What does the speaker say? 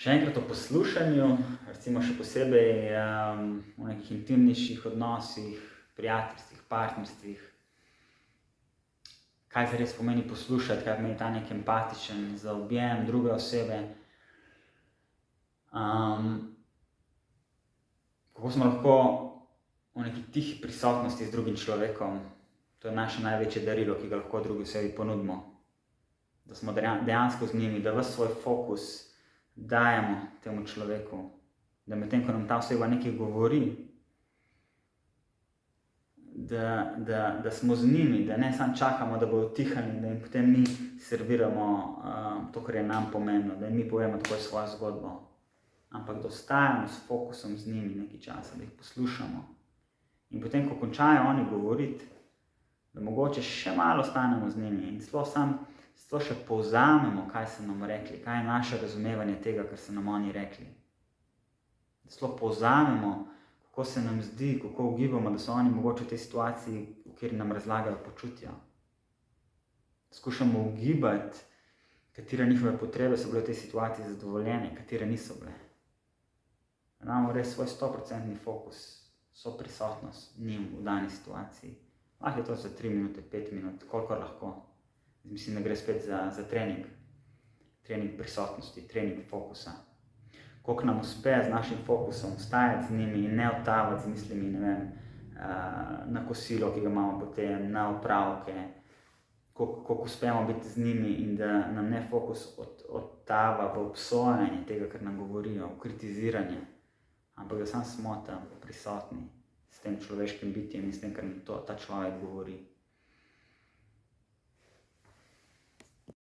Še enkrat o poslušanju, recimo še posebej v nekih intimnejših odnosih, prijateljstvih, partnerstvih. Kaj zares pomeni poslušati, kaj pomeni ta nek empatičen zaobjem druge osebe. Kako smo lahko v neki tihi prisotnosti z drugim človekom. To je naše največje darilo, ki ga lahko drugi osebi ponudimo. Da smo dejansko z njimi, da ves svoj fokus dajemo temu človeku, da medtem, ko nam ta oseba nekaj govori, da smo z njimi, da ne samo čakamo, da bodo tihani, da jim potem mi serviramo to, kar je nam pomembno, da jim mi povemo takoj svojo zgodbo, ampak da ostajamo s fokusom z njimi nekaj časa, da jih poslušamo. In potem, ko končajo oni govoriti, da mogoče še malo ostanemo z njimi in celo še povzamemo, kaj so nam rekli, kaj je naše razumevanje tega, kar so nam oni rekli. Da celo povzamemo, kako se nam zdi, kako ugibamo, da so oni mogoče v tej situaciji, v kateri nam razlagajo počutja. Skušamo ugibati, katere njihove potrebe so bile v tej situaciji zadovoljene, katere niso bile. Da imamo res svoj 100% fokus, so prisotnost njim v dani situaciji. Lahko je to za 3 minute, 5 minut, kolikor lahko. Mislim, da gre spet za trening. Trening prisotnosti, trening fokusa. Koliko nam uspe z našim fokusom ostajati z njimi in ne odtavati z mislimi, ne vem, na kosilo, ki ga imamo potem, na opravke. Koliko uspemo biti z njimi in da nam ne fokus odtava v obsojanje tega, kar nam govorijo, v kritiziranje. Ampak da samo smo tam prisotni s tem človeškim bitjem in s tem, kar nam ta človek govori.